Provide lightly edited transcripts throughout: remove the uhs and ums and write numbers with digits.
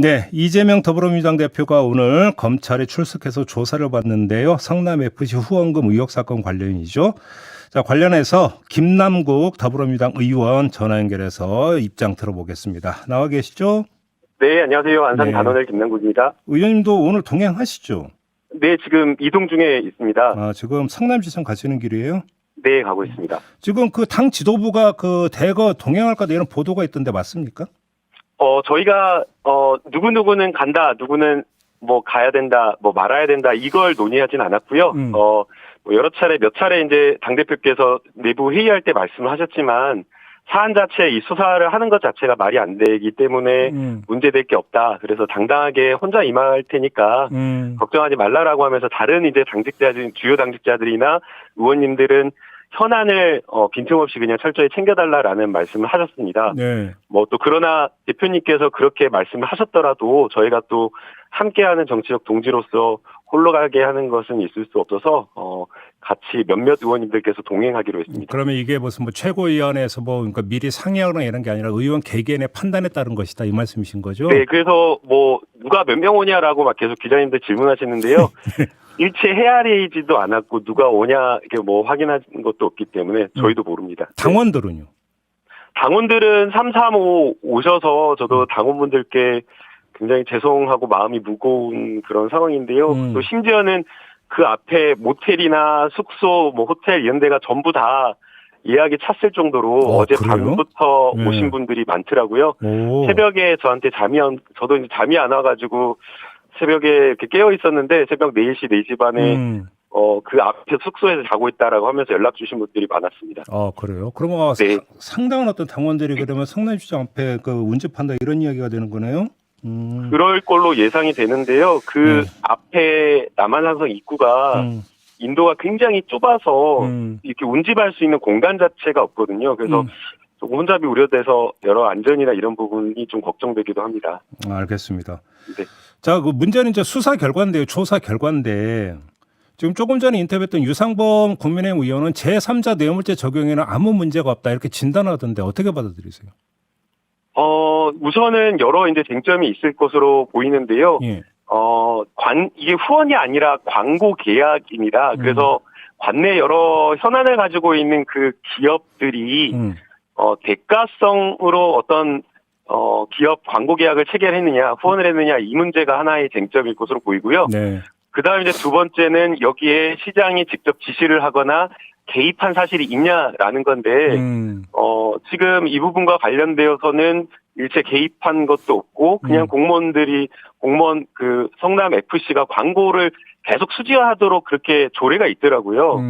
네, 이재명 더불어민주당 대표가 오늘 검찰에 출석해서 조사를 받는데요. 성남FC 후원금 의혹 사건 관련이죠. 자, 관련해서 김남국 더불어민주당 의원 전화 연결해서 입장 들어보겠습니다. 나와 계시죠? 네, 안녕하세요. 안산 네. 단원을 김남국입니다. 의원님도 오늘 동행하시죠? 네, 지금 이동 중에 있습니다. 아, 지금 성남시청 가시는 길이에요? 네, 가고 있습니다. 지금 그 당 지도부가 그 대거 동행할 거다 이런 보도가 있던데 맞습니까? 저희가 누구누구는 간다, 누구는 뭐 가야 된다, 뭐 말아야 된다 이걸 논의하진 않았고요. 뭐 여러 차례 몇 차례 이제 당대표께서 내부 회의할 때 말씀을 하셨지만 사안 자체 이 수사를 하는 것 자체가 말이 안 되기 때문에 문제될 게 없다. 그래서 당당하게 혼자 임할 테니까 걱정하지 말라라고 하면서 다른 이제 당직자들, 주요 당직자들이나 의원님들은 현안을 빈틈없이 그냥 철저히 챙겨달라라는 말씀을 하셨습니다. 네. 뭐 또 그러나 대표님께서 그렇게 말씀을 하셨더라도 저희가 또 함께하는 정치적 동지로서 홀로 가게 하는 것은 있을 수 없어서 같이 몇몇 의원님들께서 동행하기로 했습니다. 그러면 이게 무슨 뭐 최고위원회에서 뭐 그러니까 미리 상의하거나 이런 게 아니라 의원 개개인의 판단에 따른 것이다 이 말씀이신 거죠? 네, 그래서 뭐 누가 몇 명 오냐라고 막 계속 기자님들 질문하시는데요. 일체 헤아리지도 않았고 누가 오냐 이렇게 뭐 확인한 것도 없기 때문에 저희도 모릅니다. 당원들은요? 당원들은 3, 3, 5 오셔서 저도 당원분들께 굉장히 죄송하고 마음이 무거운 그런 상황인데요. 또 심지어는 그 앞에 모텔이나 숙소, 뭐 호텔 이런 데가 전부 다 예약이 찼을 정도로 어제 그래요? 밤부터 오신 분들이 많더라고요. 오. 새벽에 저한테 저도 이제 잠이 안 와가지고 새벽에 이렇게 깨어 있었는데 새벽 4시, 4시 반에 그 앞에 숙소에서 자고 있다라고 하면서 연락 주신 분들이 많았습니다. 아, 그래요? 그러면 네. 상당한 어떤 당원들이 그러면 성남시장 앞에 그 운집한다 이런 이야기가 되는 거네요? 그럴 걸로 예상이 되는데요. 그 앞에 남한산성 입구가 인도가 굉장히 좁아서 이렇게 운집할 수 있는 공간 자체가 없거든요. 그래서 조금 혼잡이 우려돼서 여러 안전이나 이런 부분이 좀 걱정되기도 합니다. 알겠습니다. 네. 자, 그 문제는 이제 수사 결과인데요. 조사 결과인데 지금 조금 전에 인터뷰했던 유상범 국민의힘 의원은 제3자 뇌물죄 적용에는 아무 문제가 없다 이렇게 진단하던데 어떻게 받아들이세요? 우선은 여러 이제 쟁점이 있을 것으로 보이는데요. 예. 이게 후원이 아니라 광고 계약입니다. 그래서 관내 여러 현안을 가지고 있는 그 기업들이 대가성으로 어떤 기업 광고 계약을 체결했느냐, 후원을 했느냐 이 문제가 하나의 쟁점일 것으로 보이고요. 네. 그다음에 이제 두 번째는 여기에 시장이 직접 지시를 하거나 개입한 사실이 있냐라는 건데, 지금 이 부분과 관련되어서는 일체 개입한 것도 없고, 그냥 공무원 성남 FC가 광고를 계속 수지화하도록 그렇게 조례가 있더라고요.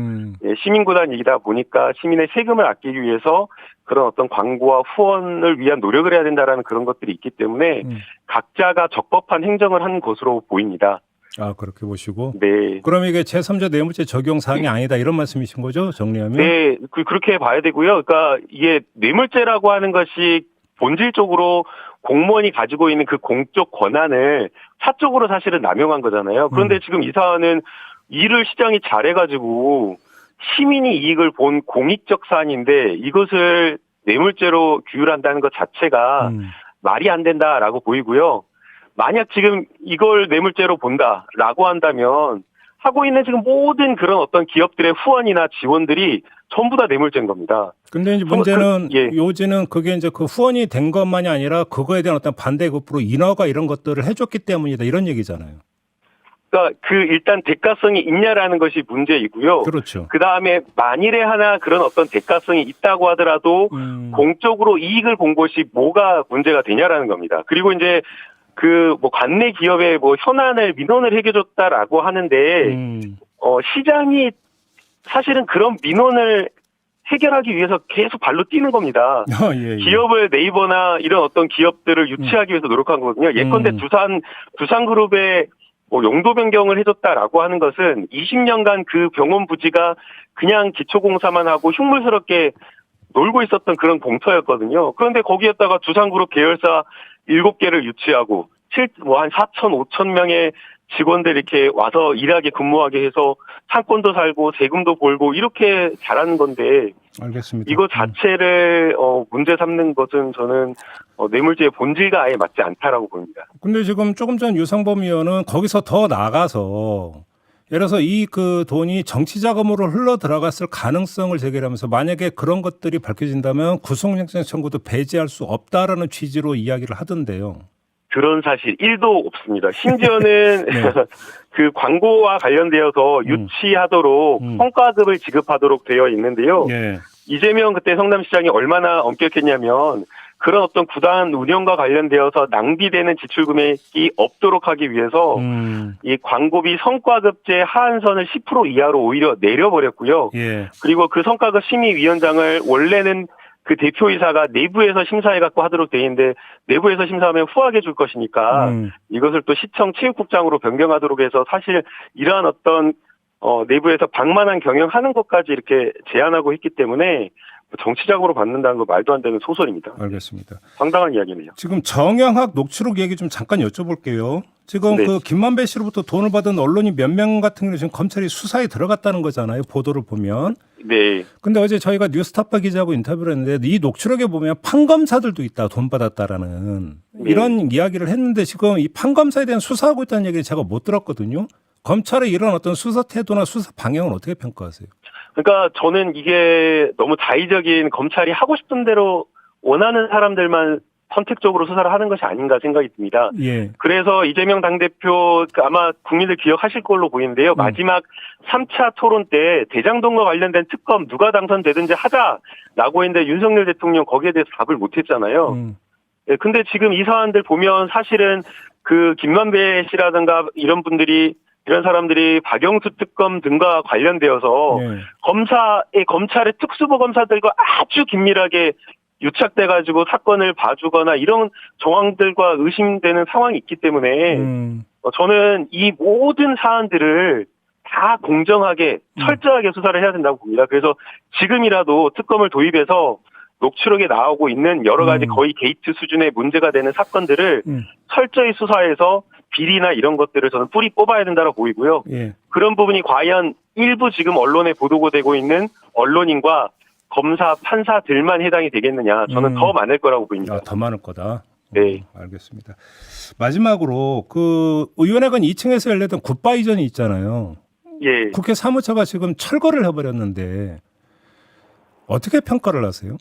예, 시민구단이다 보니까 시민의 세금을 아끼기 위해서 그런 어떤 광고와 후원을 위한 노력을 해야 된다라는 그런 것들이 있기 때문에 각자가 적법한 행정을 한 것으로 보입니다. 아, 그렇게 보시고. 네. 그럼 이게 제3자 뇌물죄 적용 사항이 아니다 이런 말씀이신 거죠? 정리하면? 네, 그렇게 봐야 되고요. 그러니까 이게 뇌물죄라고 하는 것이 본질적으로 공무원이 가지고 있는 그 공적 권한을 사적으로 사실은 남용한 거잖아요. 그런데 지금 이 사안은 일을 시장이 잘해가지고 시민이 이익을 본 공익적 사안인데 이것을 뇌물죄로 규율한다는 것 자체가 말이 안 된다라고 보이고요. 만약 지금 이걸 뇌물죄로 본다라고 한다면 하고 있는 지금 모든 그런 어떤 기업들의 후원이나 지원들이 전부 다 뇌물죄인 겁니다. 근데 이제 문제는 요지는 그게 이제 그 후원이 된 것만이 아니라 그거에 대한 어떤 반대급부로 인허가 이런 것들을 해줬기 때문이다 이런 얘기잖아요. 그러니까 일단 대가성이 있냐라는 것이 문제이고요. 그렇죠. 그 다음에 만일에 하나 그런 어떤 대가성이 있다고 하더라도 공적으로 이익을 본 것이 뭐가 문제가 되냐라는 겁니다. 그리고 이제 관내 기업의 현안을 민원을 해결해줬다라고 하는데, 시장이 사실은 그런 민원을 해결하기 위해서 계속 발로 뛰는 겁니다. 예. 기업을 네이버나 이런 어떤 기업들을 유치하기 위해서 노력한 거거든요. 예컨대 두산그룹의 용도 변경을 해줬다라고 하는 것은 20년간 그 병원 부지가 그냥 기초공사만 하고 흉물스럽게 놀고 있었던 그런 공터였거든요. 그런데 거기에다가 두산그룹 계열사 7개를 유치하고 한 4천, 5천 명의 직원들 이렇게 와서 일하게 근무하게 해서 상권도 살고 세금도 벌고 이렇게 잘하는 건데 알겠습니다. 이거 자체를 문제 삼는 것은 저는 뇌물죄의 본질과 아예 맞지 않다라고 보입니다. 근데 지금 조금 전 유상범 의원은 거기서 더 나가서 예를 들어서 이 그 돈이 정치 자금으로 흘러 들어갔을 가능성을 제기하면서 만약에 그런 것들이 밝혀진다면 구속영장 청구도 배제할 수 없다라는 취지로 이야기를 하던데요. 그런 사실 1도 없습니다. 심지어는 네. 그 광고와 관련되어서 유치하도록 성과급을 지급하도록 되어 있는데요. 예. 이재명 그때 성남시장이 얼마나 엄격했냐면 그런 어떤 구단 운영과 관련되어서 낭비되는 지출 금액이 없도록 하기 위해서 이 광고비 성과급제 하한선을 10% 이하로 오히려 내려버렸고요. 예. 그리고 그 성과급 심의위원장을 원래는 그 대표이사가 내부에서 심사해갖고 하도록 돼 있는데 내부에서 심사하면 후하게 줄 것이니까 이것을 또 시청 체육국장으로 변경하도록 해서 사실 이러한 어떤 내부에서 방만한 경영하는 것까지 이렇게 제안하고 있기 때문에 정치적으로 받는다는 거 말도 안 되는 소설입니다. 알겠습니다. 상당한 이야기네요. 지금 정영학 녹취록 얘기 좀 잠깐 여쭤볼게요. 지금 네. 그 김만배 씨로부터 돈을 받은 언론이 몇 명 같은 경우는 지금 검찰이 수사에 들어갔다는 거잖아요. 보도를 보면. 네. 근데 어제 저희가 뉴스타파 기자하고 인터뷰를 했는데 이 녹취록에 보면 판검사들도 있다. 돈 받았다라는 네. 이런 이야기를 했는데 지금 이 판검사에 대한 수사하고 있다는 얘기를 제가 못 들었거든요. 검찰의 이런 어떤 수사 태도나 수사 방향은 어떻게 평가하세요? 그러니까 저는 이게 너무 자의적인 검찰이 하고 싶은 대로 원하는 사람들만 선택적으로 수사를 하는 것이 아닌가 생각이 듭니다. 예. 그래서 이재명 당대표 아마 국민들 기억하실 걸로 보이는데요. 마지막 3차 토론 때 대장동과 관련된 특검 누가 당선되든지 하자라고 했는데 윤석열 대통령 거기에 대해서 답을 못했잖아요. 예, 근데 지금 이 사안들 보면 사실은 그 김만배 씨라든가 이런 사람들이 박영수 특검 등과 관련되어서 예. 검찰의 특수부검사들과 아주 긴밀하게 유착돼가지고 사건을 봐주거나 이런 정황들과 의심되는 상황이 있기 때문에 저는 이 모든 사안들을 다 공정하게 철저하게 수사를 해야 된다고 봅니다. 그래서 지금이라도 특검을 도입해서 녹취록에 나오고 있는 여러 가지 거의 게이트 수준의 문제가 되는 사건들을 철저히 수사해서 비리나 이런 것들을 저는 뿌리 뽑아야 된다고 보이고요. 예. 그런 부분이 과연 일부 지금 언론에 보도되고 있는 언론인과 검사, 판사들만 해당이 되겠느냐. 저는 더 많을 거라고 보입니다. 아, 더 많을 거다. 네. 알겠습니다. 마지막으로 그 의원회관 2층에서 열렸던 굿바이전이 있잖아요. 예. 국회 사무처가 지금 철거를 해버렸는데 어떻게 평가를 하세요?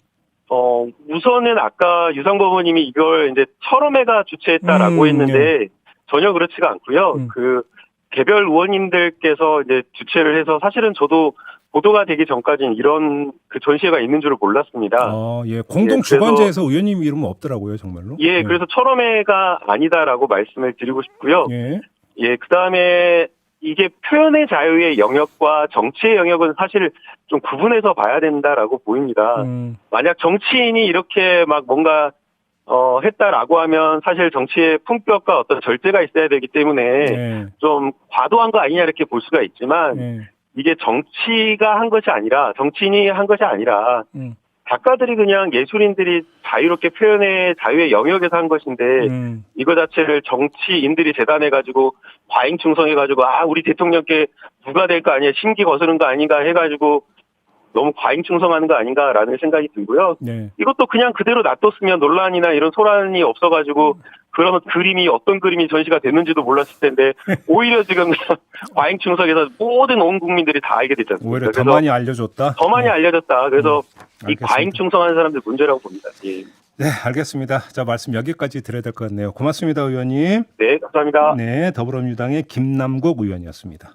우선은 아까 유상범 의원님이 이걸 이제 철험회가 주최했다라고 했는데 전혀 그렇지가 않고요. 그 개별 의원님들께서 이제 주최를 해서 사실은 저도 보도가 되기 전까지는 이런 그 전시회가 있는 줄을 몰랐습니다. 예. 공동 주관제에서 의원님 이름은 없더라고요, 정말로. 예, 그래서 철험회가 아니다라고 말씀을 드리고 싶고요. 예. 예, 그다음에 이게 표현의 자유의 영역과 정치의 영역은 사실 좀 구분해서 봐야 된다라고 보입니다. 만약 정치인이 이렇게 막 뭔가 했다라고 하면 사실 정치의 품격과 어떤 절제가 있어야 되기 때문에 좀 과도한 거 아니냐 이렇게 볼 수가 있지만 이게 정치가 한 것이 아니라 정치인이 한 것이 아니라 작가들이 그냥 예술인들이 자유롭게 표현의 자유의 영역에서 한 것인데 이거 자체를 정치인들이 재단해가지고 과잉충성해가지고 우리 대통령께 누가 될 거 아니야 심기 거스른 거 아닌가 해가지고 너무 과잉충성하는 거 아닌가라는 생각이 들고요. 이것도 그냥 그대로 놔뒀으면 논란이나 이런 소란이 없어가지고 그러면 어떤 그림이 전시가 됐는지도 몰랐을 텐데 오히려 지금 과잉충성에서 모든 온 국민들이 다 알게 됐지 않습니까? 오히려 더 많이 알려줬다? 더 많이 알려졌다. 그래서 이 알겠습니다. 과잉충성하는 사람들 문제라고 봅니다. 예. 네, 알겠습니다. 자, 말씀 여기까지 드려야 될 것 같네요. 고맙습니다, 의원님. 네, 감사합니다. 네, 더불어민주당의 김남국 의원이었습니다.